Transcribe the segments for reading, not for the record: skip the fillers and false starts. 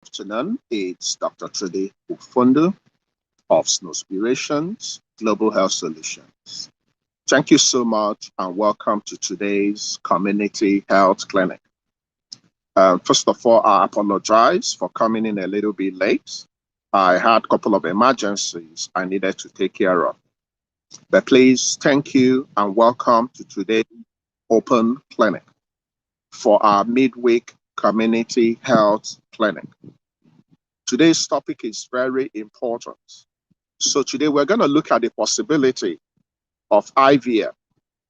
Afternoon. It's Dr. Chudi Ufondu of Snowspirations, Global Health Solutions. Thank you so much and welcome to today's Community Health Clinic. First of all, I apologize for coming in a little bit late. I had a couple of emergencies I needed to take care of. But please, thank you and welcome to today's Open Clinic for our midweek Community Health Clinic. Today's topic is very important. So today we're going to look at the possibility of IVF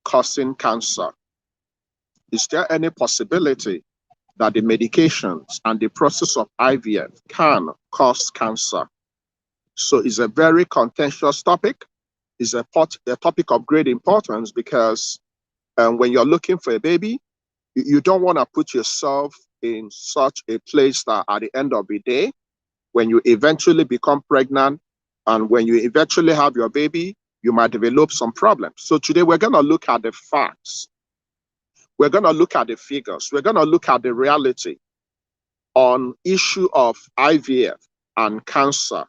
causing cancer. Is there any possibility that the medications and the process of IVF can cause cancer? So it's a very contentious topic. It's a topic of great importance because when you're looking for a baby, you don't want to put yourself in such a place that at the end of the day, when you eventually become pregnant and when you eventually have your baby, you might develop some problems. So today we're going to look at the facts. We're going to look at the figures. We're going to look at the reality on issue of IVF and cancer.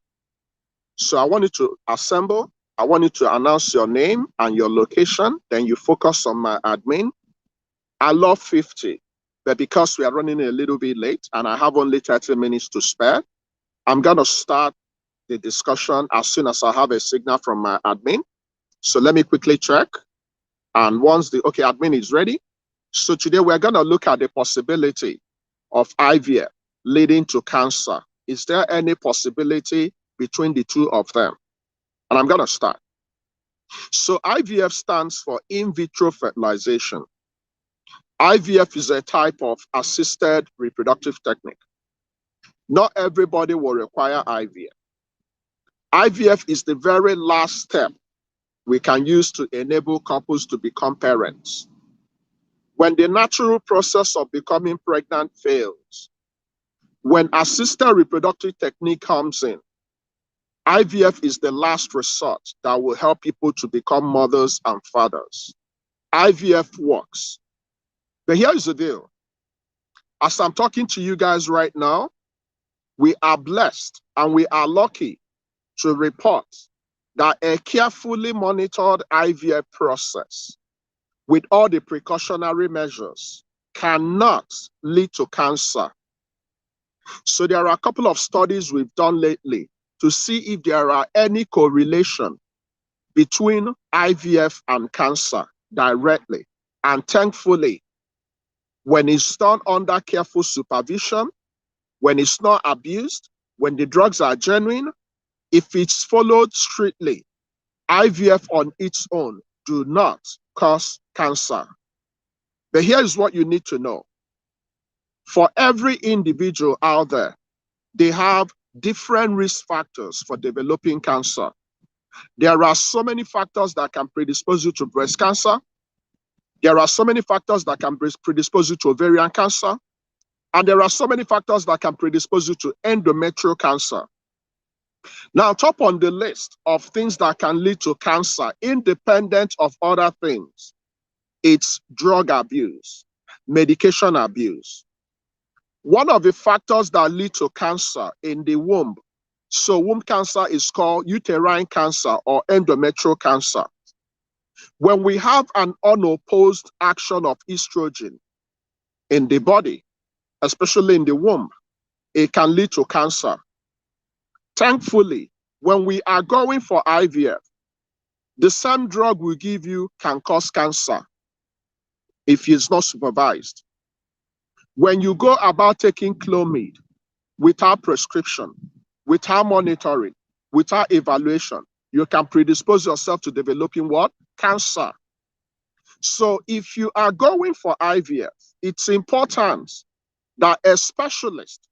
So I want you to assemble. I want you to announce your name and your location. Then you focus on my admin. I love 50, but because we are running a little bit late and I have only 30 minutes to spare, I'm going to start the discussion as soon as I have a signal from my admin. So let me quickly check. And once the admin is ready. So today we're going to look at the possibility of IVF leading to cancer. Is there any possibility between the two of them? And I'm going to start. So IVF stands for in vitro fertilization. IVF is a type of assisted reproductive technique. Not everybody will require IVF. IVF is the very last step we can use to enable couples to become parents. When the natural process of becoming pregnant fails, when assisted reproductive technique comes in, IVF is the last resort that will help people to become mothers and fathers. IVF works. But here's the deal. As I'm talking to you guys right now, we are blessed and we are lucky to report that a carefully monitored IVF process with all the precautionary measures cannot lead to cancer. So there are a couple of studies we've done lately to see if there are any correlation between IVF and cancer directly. And thankfully, when it's done under careful supervision, when it's not abused, when the drugs are genuine, if it's followed strictly, IVF on its own do not cause cancer. But here's what you need to know. For every individual out there, they have different risk factors for developing cancer. There are so many factors that can predispose you to breast cancer. There are so many factors that can predispose you to ovarian cancer. And there are so many factors that can predispose you to endometrial cancer. Now, top on the list of things that can lead to cancer, independent of other things, it's drug abuse, medication abuse. One of the factors that lead to cancer in the womb, so womb cancer is called uterine cancer or endometrial cancer. When we have an unopposed action of estrogen in the body, especially in the womb, it can lead to cancer. Thankfully, when we are going for IVF, the same drug we give you can cause cancer if it's not supervised. When you go about taking Clomid without prescription, without monitoring, without evaluation, you can predispose yourself to developing what? Cancer. So if you are going for IVF, it's important that a specialist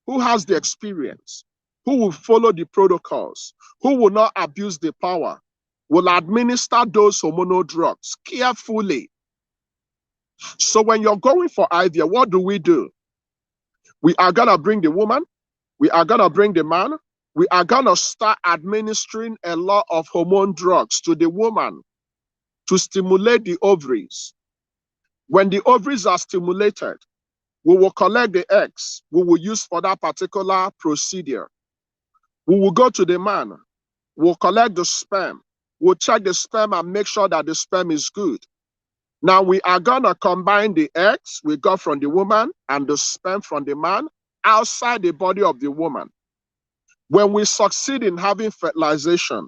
who has the experience, who will follow the protocols, who will not abuse the power, will administer those hormonal drugs carefully. So when you're going for IVF, what do? We are going to bring the woman, we are going to bring the man, we are going to start administering a lot of hormone drugs to the woman to stimulate the ovaries. When the ovaries are stimulated, We will collect the eggs we will use for that particular procedure. We will go to the man. We'll collect the sperm. We'll check the sperm and make sure that the sperm is good. Now we are going to combine the eggs we got from the woman and the sperm from the man outside the body of the woman. When we succeed in having fertilization,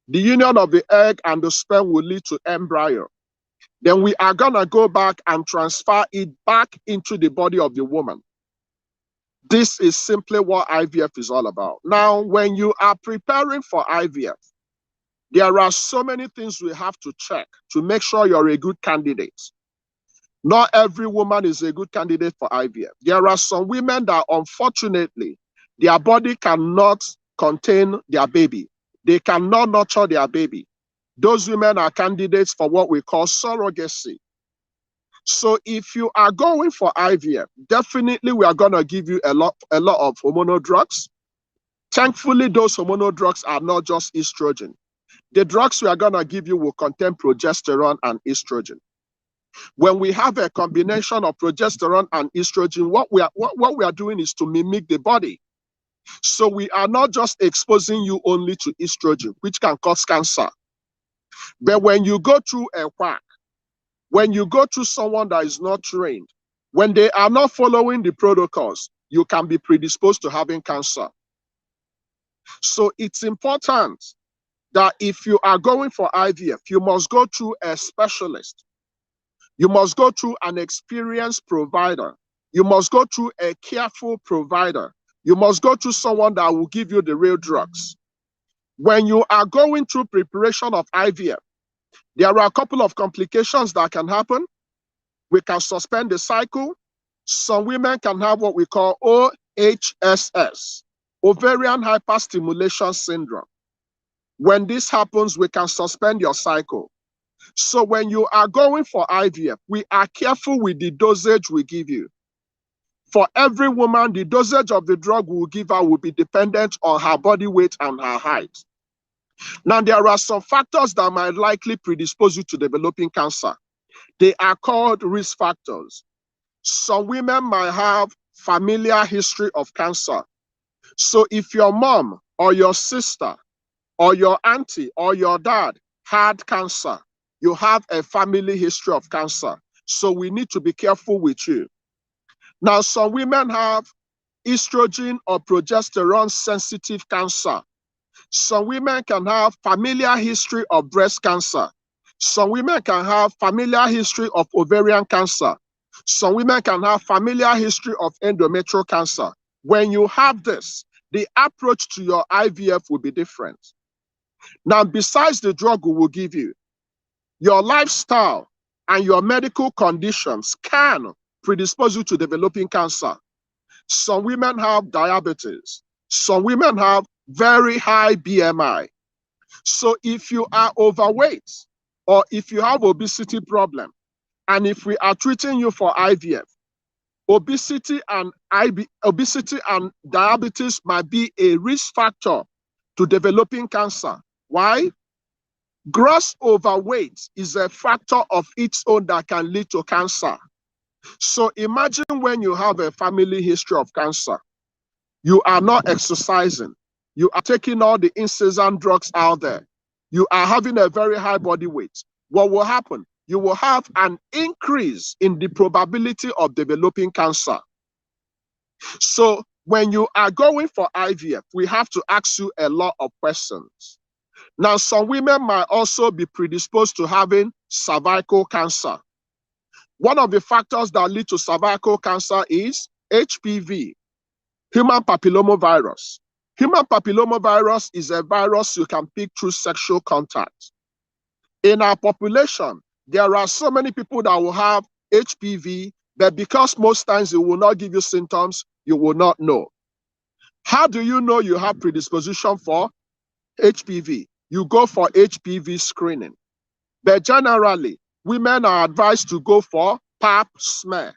the union of the egg and the sperm will lead to embryo. Then we are going to go back and transfer it back into the body of the woman. This is simply what IVF is all about. Now, when you are preparing for IVF, there are so many things we have to check to make sure you're a good candidate. Not every woman is a good candidate for IVF. There are some women that, unfortunately, their body cannot contain their baby. They cannot nurture their baby. Those women are candidates for what we call surrogacy. So if you are going for IVF, definitely we are going to give you a lot of hormonal drugs. Thankfully, those hormonal drugs are not just estrogen. The drugs we are going to give you will contain progesterone and estrogen. When we have a combination of progesterone and estrogen, what we are doing is to mimic the body. So we are not just exposing you only to estrogen, which can cause cancer. But when you go through a quack, when you go to someone that is not trained, when they are not following the protocols, you can be predisposed to having cancer. So it's important that if you are going for IVF, you must go through a specialist. You must go through an experienced provider. You must go through a careful provider. You must go through someone that will give you the real drugs. When you are going through preparation of IVF, there are a couple of complications that can happen. We can suspend the cycle. Some women can have what we call OHSS, ovarian hyperstimulation syndrome. When this happens, we can suspend your cycle. So when you are going for IVF, we are careful with the dosage we give you. For every woman, the dosage of the drug we will give her will be dependent on her body weight and her height. Now, there are some factors that might likely predispose you to developing cancer. They are called risk factors. Some women might have familial history of cancer. So if your mom or your sister or your auntie or your dad had cancer, you have a family history of cancer. So we need to be careful with you. Now, some women have estrogen or progesterone sensitive cancer. Some women can have familial history of breast cancer. Some women can have familial history of ovarian cancer. Some women can have familial history of endometrial cancer. When you have this, the approach to your IVF will be different. Now, besides the drug we will give you, your lifestyle and your medical conditions can predispose you to developing cancer. Some women have diabetes. Some women have very high BMI. So if you are overweight or if you have obesity problem, and if we are treating you for IVF, obesity and diabetes might be a risk factor to developing cancer. Why? Gross overweight is a factor of its own that can lead to cancer. So imagine when you have a family history of cancer, you are not exercising, you are taking all the incessant drugs out there, you are having a very high body weight. What will happen? You will have an increase in the probability of developing cancer. So when you are going for IVF, we have to ask you a lot of questions. Now, some women might also be predisposed to having cervical cancer. One of the factors that lead to cervical cancer is HPV, human papillomavirus. Human papillomavirus is a virus you can pick through sexual contact. In our population, there are so many people that will have HPV, but because most times it will not give you symptoms, you will not know. How do you know you have predisposition for HPV? You go for HPV screening. But generally, women are advised to go for pap smear.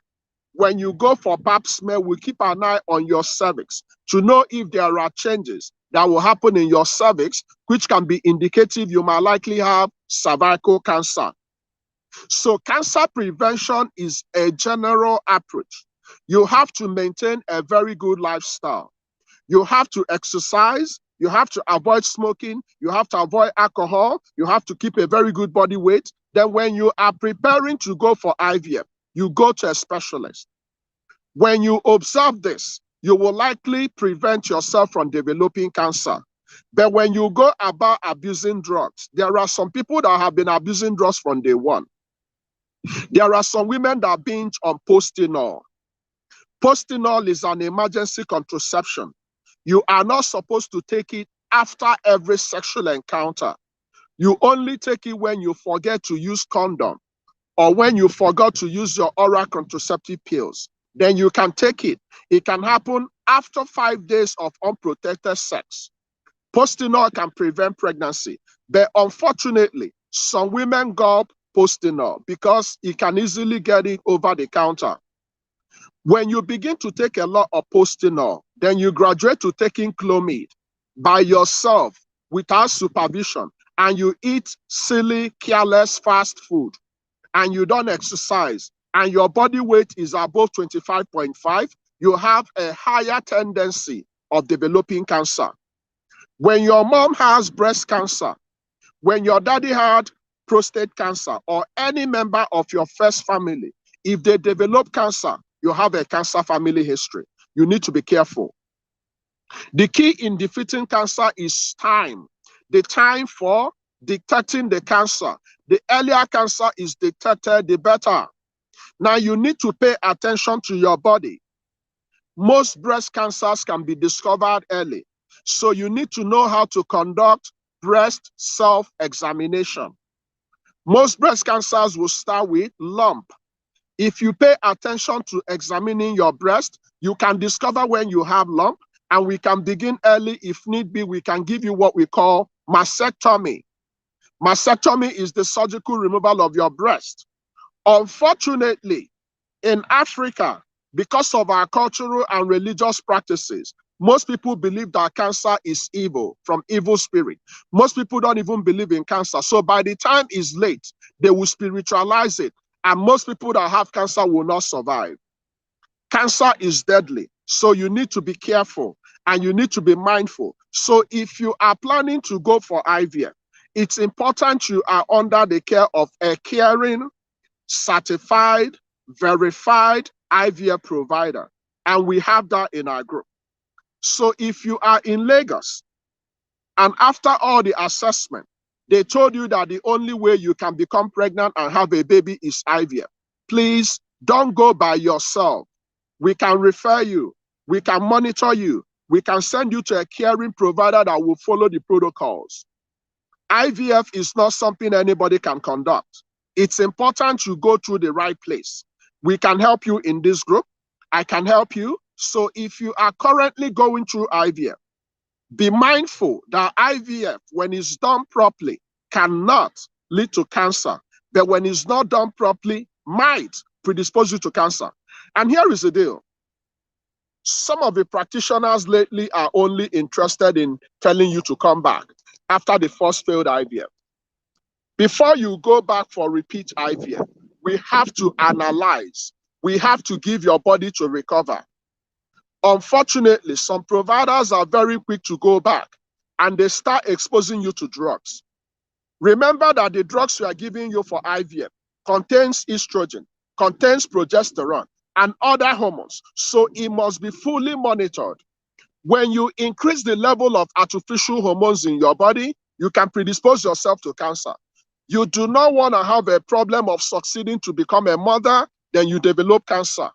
When you go for pap smear, we keep an eye on your cervix to know if there are changes that will happen in your cervix, which can be indicative you might likely have cervical cancer. So cancer prevention is a general approach. You have to maintain a very good lifestyle. You have to exercise. You have to avoid smoking. You have to avoid alcohol. You have to keep a very good body weight. Then when you are preparing to go for IVF, you go to a specialist. When you observe this, you will likely prevent yourself from developing cancer. But when you go about abusing drugs, there are some people that have been abusing drugs from day one. There are some women that binge on Postinol. Postinol is an emergency contraception. You are not supposed to take it after every sexual encounter. You only take it when you forget to use condom or when you forgot to use your oral contraceptive pills. Then you can take it. It can happen after 5 days of unprotected sex. Postinol can prevent pregnancy, but unfortunately, some women gulp Postinol because you can easily get it over the counter. When you begin to take a lot of Postinol, then you graduate to taking Clomid by yourself without supervision, and you eat silly, careless fast food, and you don't exercise, and your body weight is above 25.5, you have a higher tendency of developing cancer. When your mom has breast cancer, when your daddy had prostate cancer, or any member of your first family, if they develop cancer, you have a cancer family history. You need to be careful. The key in defeating cancer is time. The time for detecting the cancer. The earlier cancer is detected, the better. Now you need to pay attention to your body. Most breast cancers can be discovered early. So you need to know how to conduct breast self-examination. Most breast cancers will start with lump. If you pay attention to examining your breast, you can discover when you have lump, and we can begin early. If need be, we can give you what we call mastectomy. Mastectomy is the surgical removal of your breast. Unfortunately, in Africa, because of our cultural and religious practices, most people believe that cancer is evil, from evil spirit. Most people don't even believe in cancer. So by the time it's late, they will spiritualize it. And most people that have cancer will not survive. Cancer is deadly. So you need to be careful and you need to be mindful. So if you are planning to go for IVF, it's important you are under the care of a caring, certified, verified IVF provider. And we have that in our group. So if you are in Lagos and after all the assessment, they told you that the only way you can become pregnant and have a baby is IVF, please don't go by yourself. We can refer you. We can monitor you. We can send you to a caring provider that will follow the protocols. IVF is not something anybody can conduct. It's important you go to the right place. We can help you in this group. I can help you. So if you are currently going through IVF, be mindful that IVF, when it's done properly, cannot lead to cancer. But when it's not done properly, might predispose you to cancer. And here is the deal. Some of the practitioners lately are only interested in telling you to come back after the first failed IVF. Before you go back for repeat IVF, we have to analyze. We have to give your body to recover. Unfortunately, some providers are very quick to go back and they start exposing you to drugs. Remember that the drugs we are giving you for IVF contains estrogen, contains progesterone, and other hormones. So it must be fully monitored. When you increase the level of artificial hormones in your body, you can predispose yourself to cancer. You do not want to have a problem of succeeding to become a mother, then you develop cancer.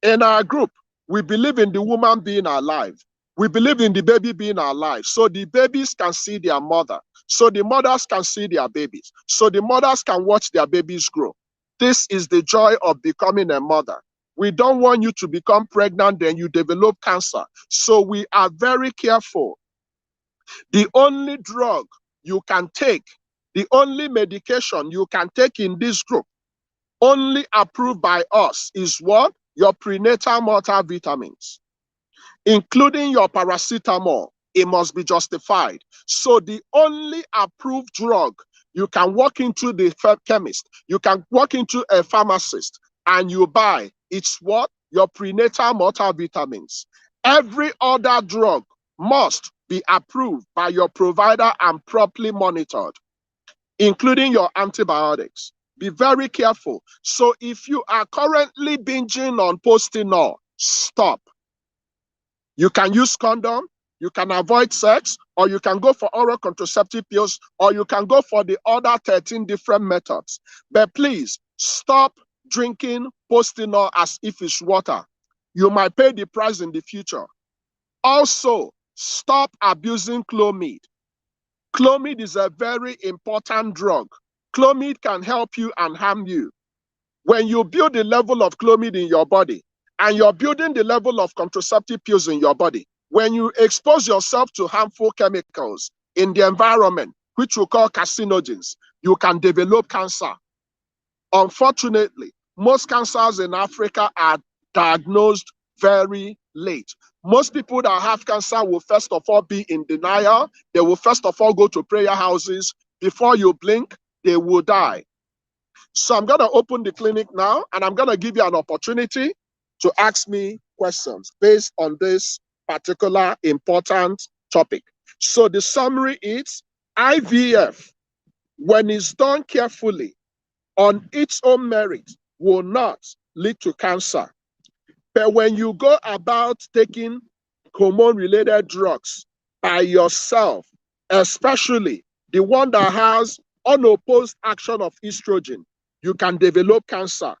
In our group, we believe in the woman being alive. We believe in the baby being alive. So the babies can see their mother. So the mothers can see their babies. So the mothers can watch their babies grow. This is the joy of becoming a mother. We don't want you to become pregnant, then you develop cancer. So we are very careful. The only drug you can take, the only medication you can take in this group, only approved by us, is what? Your prenatal multivitamins, including your paracetamol. It must be justified. So the only approved drug, you can walk into the chemist, you can walk into a pharmacist and you buy, it's what? your prenatal multivitamins. Every other drug must be approved by your provider and properly monitored, including your antibiotics. Be very careful. So if you are currently binging on Postinor, stop. You can use condom, you can avoid sex, or you can go for oral contraceptive pills, or you can go for the other 13 different methods. But please stop drinking Postinor as if it's water. You might pay the price in the future. Also, stop abusing Clomid. Clomid is a very important drug. Clomid can help you and harm you. When you build the level of Clomid in your body, and you're building the level of contraceptive pills in your body, when you expose yourself to harmful chemicals in the environment, which we call carcinogens, you can develop cancer. Unfortunately, most cancers in Africa are diagnosed very late. Most people that have cancer will first of all be in denial. They will first of all go to prayer houses. Before you blink, they will die. So I'm going to open the clinic now, and I'm going to give you an opportunity to ask me questions based on this particular important topic. So the summary is IVF, when it's done carefully on its own merit, will not lead to cancer. But when you go about taking hormone-related drugs by yourself, especially the one that has unopposed action of estrogen, you can develop cancer.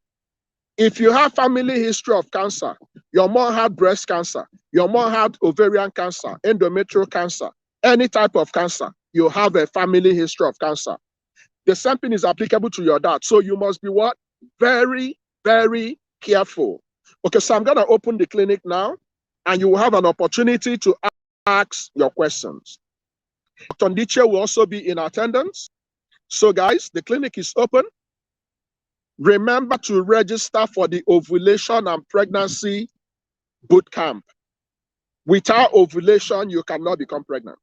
If you have family history of cancer, your mom had breast cancer, your mom had ovarian cancer, endometrial cancer, any type of cancer, you have a family history of cancer. The same thing is applicable to your dad. So you must be what? Very, very careful. Okay, so I'm going to open the clinic now, and you will have an opportunity to ask your questions. Dr. Ndiche will also be in attendance. So guys, the clinic is open. Remember to register for the ovulation and pregnancy boot camp. Without ovulation, you cannot become pregnant.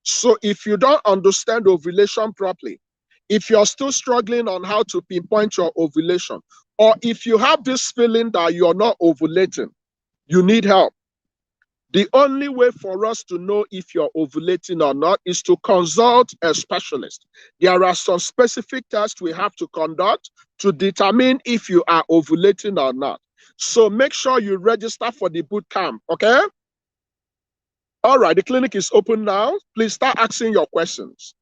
So if you don't understand ovulation properly, if you're still struggling on how to pinpoint your ovulation, or if you have this feeling that you're not ovulating, you need help. The only way for us to know if you're ovulating or not is to consult a specialist. There are some specific tests we have to conduct to determine if you are ovulating or not. So make sure you register for the boot camp, okay? All right, the clinic is open now. Please start asking your questions.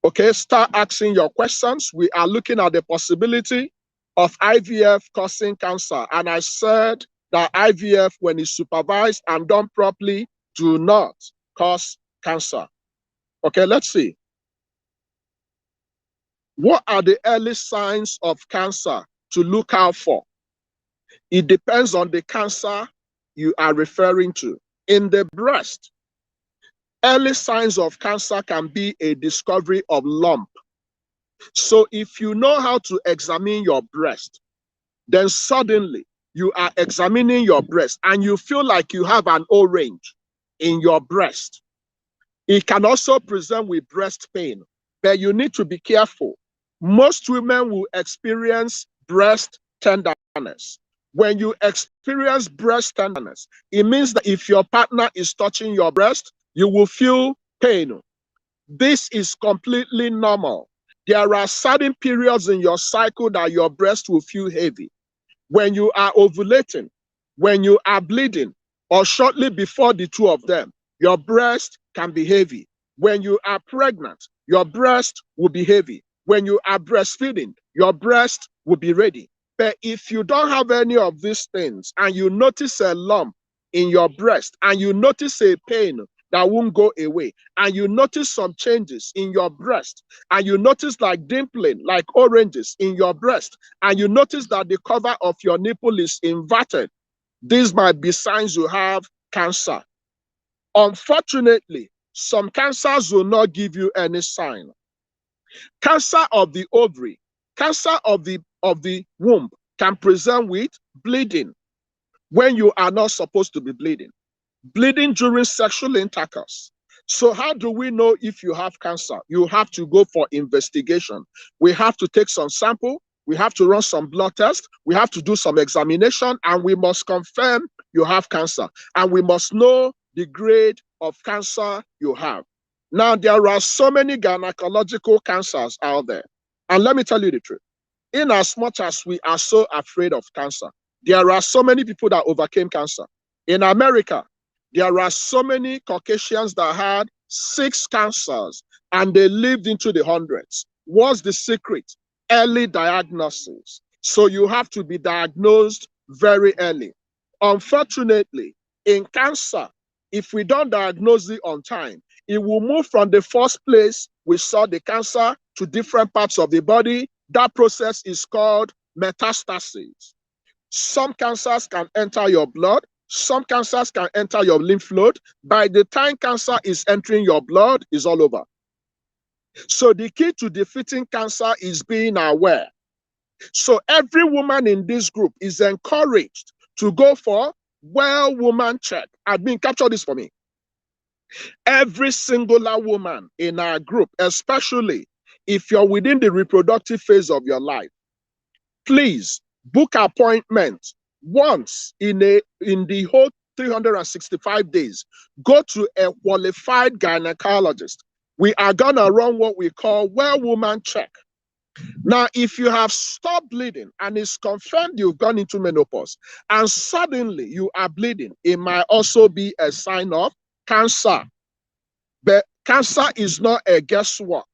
Okay, start asking your questions. We are looking at the possibility of IVF causing cancer. And I said that IVF, when it's supervised and done properly, do not cause cancer. Okay, let's see. What are the early signs of cancer to look out for? It depends on the cancer you are referring to. In the breast, early signs of cancer can be a discovery of lump. So if you know how to examine your breast, then suddenly you are examining your breast and you feel like you have an orange in your breast. It can also present with breast pain, but you need to be careful. Most women will experience breast tenderness. When you experience breast tenderness, it means that if your partner is touching your breast, you will feel pain. This is completely normal. There are certain periods in your cycle that your breast will feel heavy. When you are ovulating, when you are bleeding, or shortly before the two of them, your breast can be heavy. When you are pregnant, your breast will be heavy. When you are breastfeeding, your breast will be ready. But if you don't have any of these things and you notice a lump in your breast and you notice a pain that won't go away, and you notice some changes in your breast, and you notice like dimpling, like oranges in your breast, and you notice that the cover of your nipple is inverted, these might be signs you have cancer. Unfortunately, some cancers will not give you any sign. Cancer of the ovary, cancer of the womb can present with bleeding when you are not supposed to be bleeding. Bleeding during sexual intercourse. So how do we know if you have cancer? You have to go for investigation. We have to take some sample We have to run some blood tests. We have to do some examination, and we must confirm you have cancer. And we must know the grade of cancer you have. Now, there are so many gynecological cancers out there. And let me tell you the truth. In as much as we are so afraid of cancer, there are so many people that overcame cancer. In America, there are so many Caucasians that had 6 cancers and they lived into the hundreds. What's the secret? Early diagnosis. So you have to be diagnosed very early. Unfortunately, in cancer, if we don't diagnose it on time, it will move from the first place we saw the cancer to different parts of the body. That process is called metastasis. Some cancers can enter your blood. Some cancers can enter your lymph node. By the time cancer is entering your blood, it's all over. So the key to defeating cancer is being aware. So every woman in this group is encouraged to go for well woman check. Admin, capture this for me. Every singular woman in our group, especially if you're within the reproductive phase of your life, please book appointment once in the whole 365 days. Go to a qualified gynecologist. We are gonna run what we call well woman check. Now, if you have stopped bleeding and it's confirmed you've gone into menopause and suddenly you are bleeding, it might also be a sign of cancer. But cancer is not a guesswork.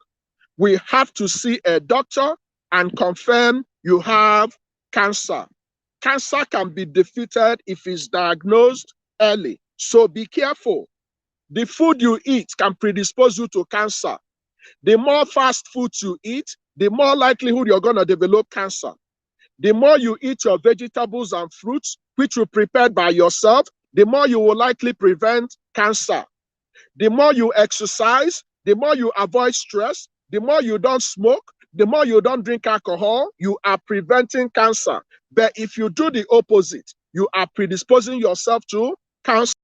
We have to see a doctor and confirm you have cancer. Cancer can be defeated if it's diagnosed early. So be careful. The food you eat can predispose you to cancer. The more fast food you eat, the more likelihood you're going to develop cancer. The more you eat your vegetables and fruits, which you prepared by yourself, the more you will likely prevent cancer. The more you exercise, the more you avoid stress, the more you don't smoke, the more you don't drink alcohol, you are preventing cancer. But if you do the opposite, you are predisposing yourself to cancer.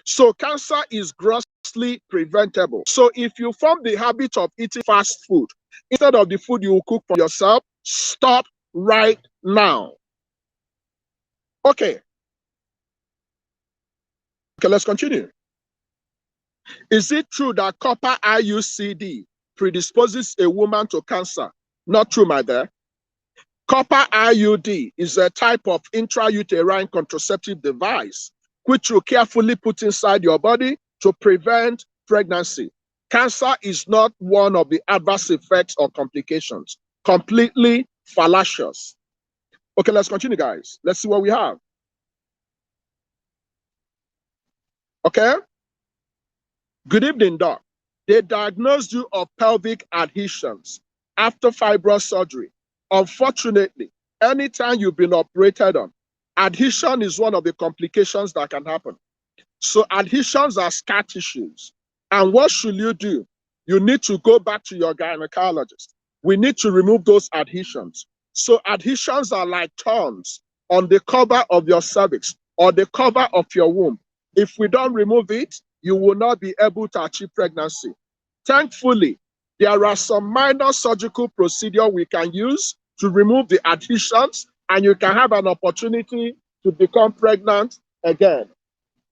So cancer is grossly preventable. So if you form the habit of eating fast food instead of the food you will cook for yourself, stop right now. Okay, let's continue. Is it true that copper IUCD predisposes a woman to cancer? Not true, my dear. Copper IUD is a type of intrauterine contraceptive device which you carefully put inside your body to prevent pregnancy. Cancer is not one of the adverse effects or complications. Completely fallacious. Okay, let's continue, guys. Let's see what we have. Okay? Good evening, doc. They diagnosed you of pelvic adhesions after fibroid surgery. Unfortunately, anytime you've been operated on, adhesion is one of the complications that can happen. So adhesions are scar tissues. And what should you do? You need to go back to your gynecologist. We need to remove those adhesions. So adhesions are like thorns on the cover of your cervix or the cover of your womb. If we don't remove it, you will not be able to achieve pregnancy. Thankfully, there are some minor surgical procedures we can use to remove the adhesions, and you can have an opportunity to become pregnant again.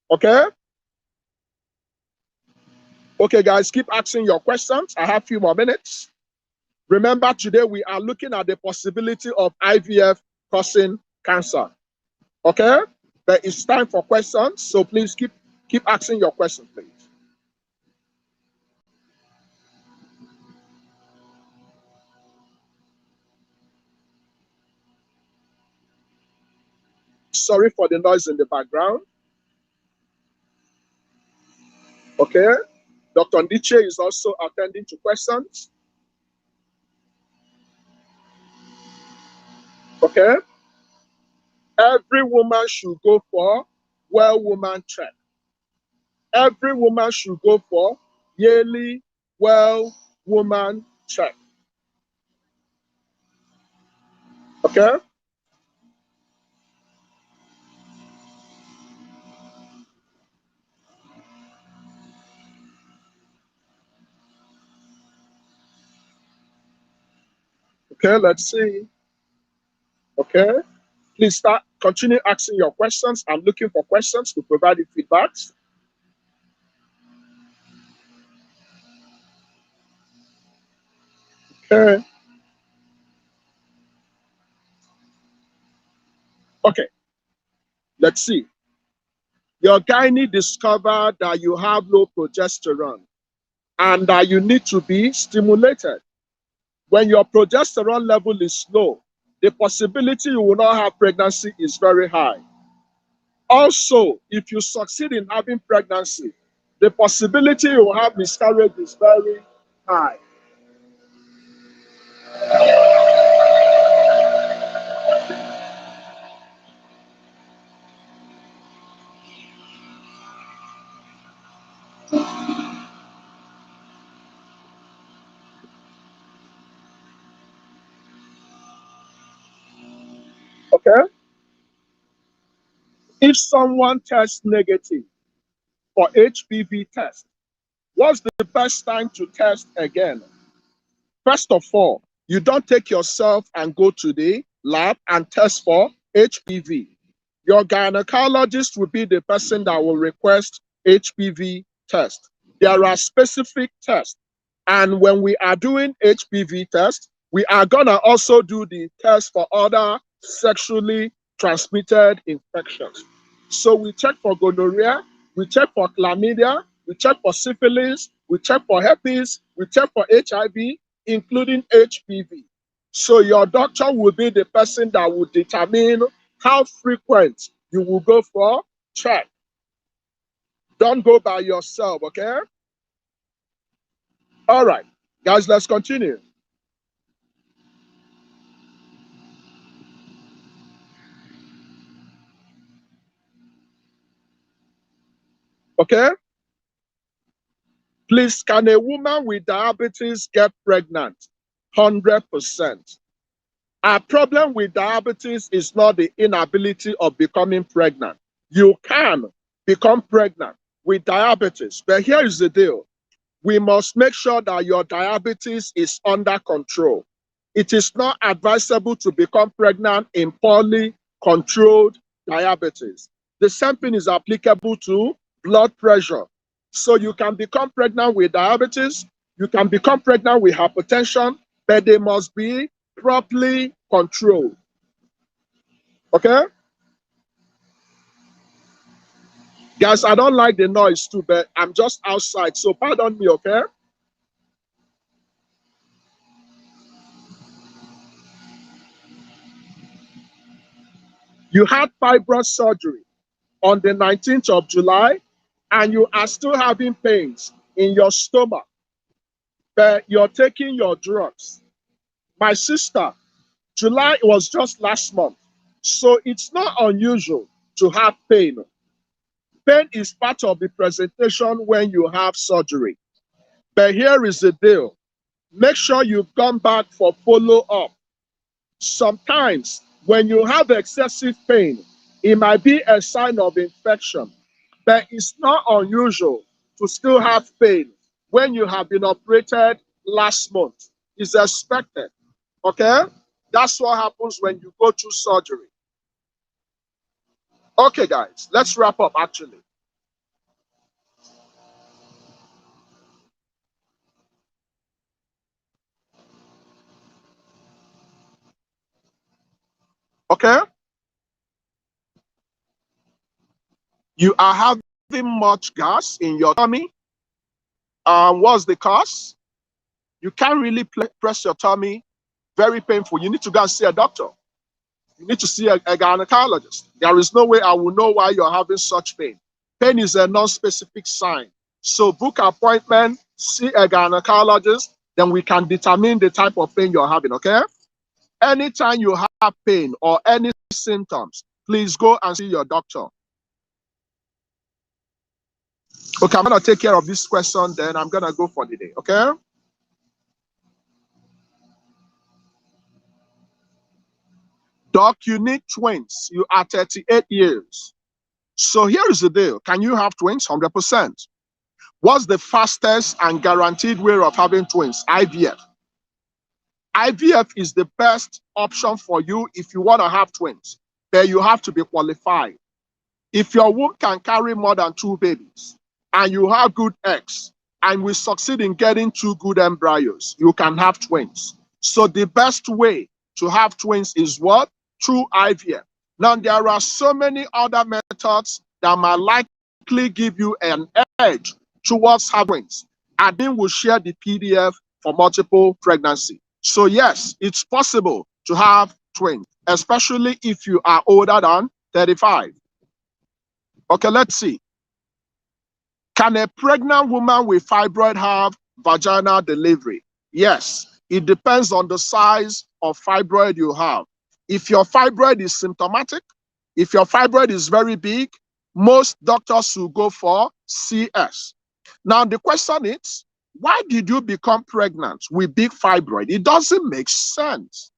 Okay? Okay, guys, keep asking your questions. I have a few more minutes. Remember, today we are looking at the possibility of IVF causing cancer. Okay? But it's time for questions, so please keep asking your questions, please. Sorry for the noise in the background. Okay? Dr. Nietzsche is also attending to questions. Okay? Every woman should go for well woman check. Every woman should go for yearly well woman check. Okay? Okay, let's see. Okay, please continue asking your questions. I'm looking for questions to provide you feedbacks. Okay. Okay, let's see. Your gynae discovered that you have low progesterone and that you need to be stimulated. When your progesterone level is low, the possibility you will not have pregnancy is very high. Also, if you succeed in having pregnancy, the possibility you will have miscarriage is very high. Okay? If someone tests negative for HPV test, what's the best time to test again? First of all, you don't take yourself and go to the lab and test for HPV. Your gynecologist will be the person that will request HPV test. There are specific tests. And when we are doing HPV test, we are gonna also do the test for other sexually transmitted infections. So we check for gonorrhea, we check for chlamydia, we check for syphilis, we check for herpes, we check for HIV, including HPV. So your doctor will be the person that will determine how frequent you will go for check. Don't go by yourself, okay? All right, guys, let's continue. Okay? Please, can a woman with diabetes get pregnant? 100%. Our problem with diabetes is not the inability of becoming pregnant. You can become pregnant with diabetes, but here is the deal. We must make sure that your diabetes is under control. It is not advisable to become pregnant in poorly controlled diabetes. The same thing is applicable to blood pressure. So you can become pregnant with diabetes, you can become pregnant with hypertension, but they must be properly controlled. Okay? Guys, I don't like the noise too, but I'm just outside, so pardon me, okay? You had fibroid surgery on the 19th of July, and you are still having pains in your stomach, but you're taking your drugs. My sister, July was just last month, so it's not unusual to have pain. Pain is part of the presentation when you have surgery. But here is the deal. Make sure you've gone back for follow-up. Sometimes when you have excessive pain, it might be a sign of infection, but it's not unusual to still have pain when you have been operated last month. It's expected, okay? That's what happens when you go through surgery. Okay, guys, let's wrap up actually. Okay? You are having much gas in your tummy. What's the cause? You can't really press your tummy. Very painful. You need to go and see a doctor. You need to see a gynecologist. There is no way I will know why you're having such pain. Pain is a non-specific sign. So book an appointment, see a gynecologist, then we can determine the type of pain you're having, okay? Anytime you have pain or any symptoms, please go and see your doctor. Okay, I'm going to take care of this question, then I'm going to go for the day, okay? Doc, you need twins. You are 38 years. So here is the deal. Can you have twins? 100%. What's the fastest and guaranteed way of having twins? IVF. IVF is the best option for you if you want to have twins, but you have to be qualified. If your womb can carry more than 2 babies and you have good eggs and we succeed in getting 2 good embryos, you can have twins. So the best way to have twins is what? Through IVF. Now, there are so many other methods that might likely give you an edge towards having twins. And then we'll share the PDF for multiple pregnancy. So yes, it's possible to have twins, especially if you are older than 35. Okay, let's see. Can a pregnant woman with fibroid have vaginal delivery? Yes, it depends on the size of fibroid you have. If your fibroid is symptomatic, if your fibroid is very big, most doctors will go for CS. Now, the question is, why did you become pregnant with big fibroid? It doesn't make sense.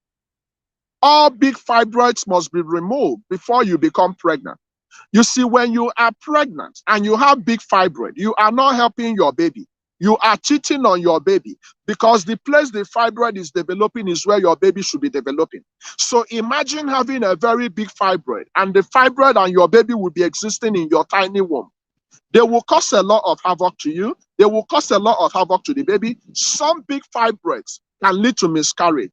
All big fibroids must be removed before you become pregnant. You see, when you are pregnant and you have big fibroid, you are not helping your baby. You are cheating on your baby, because the place the fibroid is developing is where your baby should be developing. So imagine having a very big fibroid, and the fibroid and your baby will be existing in your tiny womb. They will cause a lot of havoc to you. They will cause a lot of havoc to the baby. Some big fibroids can lead to miscarriage.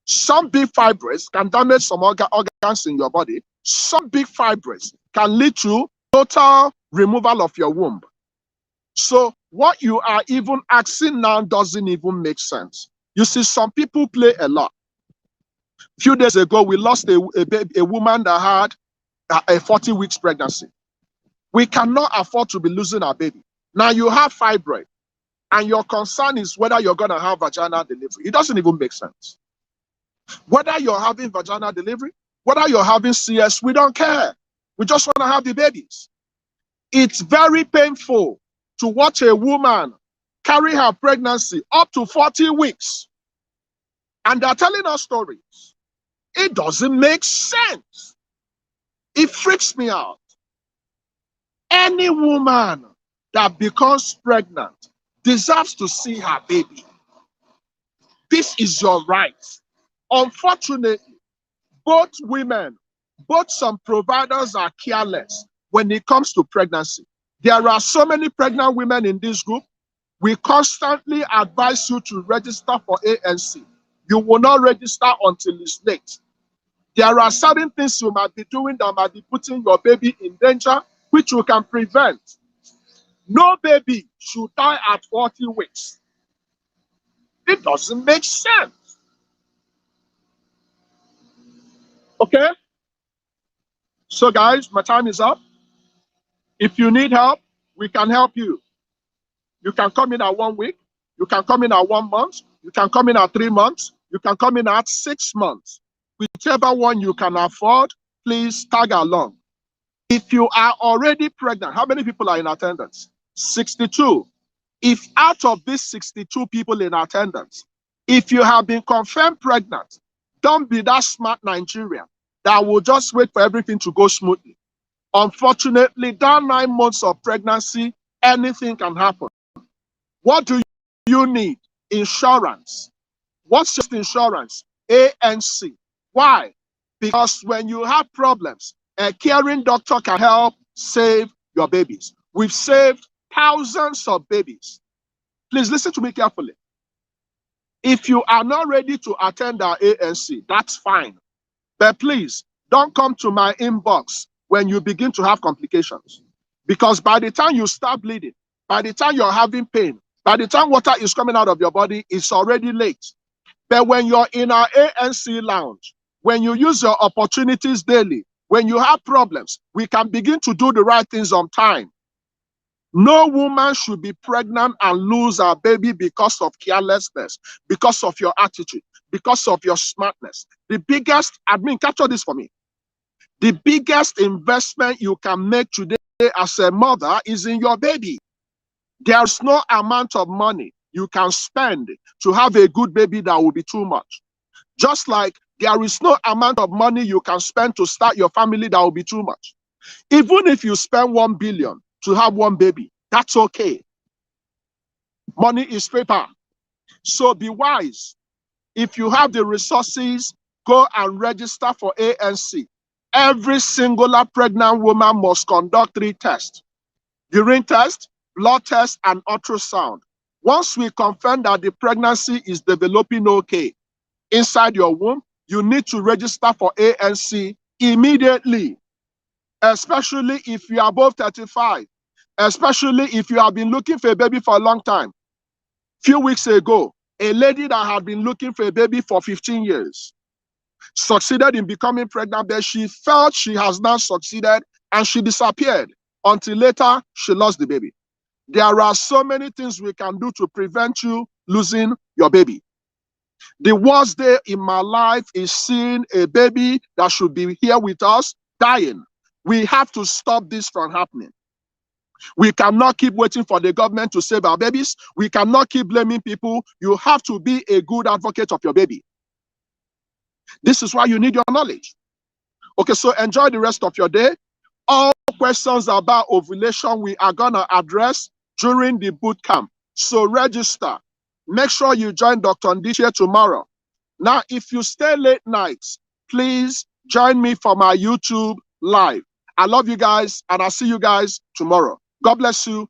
Some big fibroids can damage some organs in your body. Some big fibroids can lead to total removal of your womb. So what you are even asking now doesn't even make sense. You see, some people play a lot. A few days ago, we lost a woman that had a 40 weeks pregnancy. We cannot afford to be losing our baby. Now you have fibroid, and your concern is whether you're going to have vaginal delivery. It doesn't even make sense. Whether you're having vaginal delivery, whether you're having CS, we don't care. We just want to have the babies. It's very painful to watch a woman carry her pregnancy up to 40 weeks. And they're telling us stories. It doesn't make sense. It freaks me out. Any woman that becomes pregnant deserves to see her baby. This is your right. Unfortunately, both women, both some providers are careless when it comes to pregnancy. There are so many pregnant women in this group. We constantly advise you to register for ANC. You will not register until it's late. There are certain things you might be doing that might be putting your baby in danger, which you can prevent. No baby should die at 40 weeks. It doesn't make sense. Okay? So guys, my time is up. If you need help, we can help you. You can come in at 1 week. You can come in at 1 month. You can come in at 3 months. You can come in at 6 months. Whichever one you can afford, please tag along. If you are already pregnant, how many people are in attendance? 62. If out of these 62 people in attendance, if you have been confirmed pregnant, don't be that smart Nigerian that will just wait for everything to go smoothly. Unfortunately, that 9 months of pregnancy, anything can happen. What do you need? Insurance. What's just insurance? ANC. Why? Because when you have problems, a caring doctor can help save your babies. We've saved thousands of babies. Please listen to me carefully. If you are not ready to attend our ANC, that's fine. But please, don't come to my inbox when you begin to have complications. Because by the time you start bleeding, by the time you're having pain, by the time water is coming out of your body, it's already late. But when you're in our ANC lounge, when you use your opportunities daily, when you have problems, we can begin to do the right things on time. No woman should be pregnant and lose her baby because of carelessness, because of your attitude, because of your smartness. The biggest, admin, capture this for me. The biggest investment you can make today as a mother is in your baby. There's no amount of money you can spend to have a good baby that will be too much. Just like there is no amount of money you can spend to start your family that will be too much. Even if you spend 1 billion to have 1 baby, that's okay. Money is paper. So be wise. if you have the resources, go and register for ANC. Every singular pregnant woman must conduct 3 tests: urine test, blood test, and ultrasound. Once we confirm that the pregnancy is developing okay inside your womb, you need to register for ANC immediately, especially if you are above 35, especially if you have been looking for a baby for a long time. Few weeks ago, a lady that had been looking for a baby for 15 years succeeded in becoming pregnant, but she felt she has not succeeded and she disappeared until later she lost the baby. There are so many things we can do to prevent you losing your baby. The worst day in my life is seeing a baby that should be here with us dying. We have to stop this from happening. We cannot keep waiting for the government to save our babies. We cannot keep blaming people. You have to be a good advocate of your baby. This is why you need your knowledge. Okay, so enjoy the rest of your day. All questions about ovulation we are going to address during the boot camp. So register. Make sure you join Dr. Ndishie tomorrow. Now, if you stay late nights, please join me for my YouTube live. I love you guys, and I'll see you guys tomorrow. God bless you.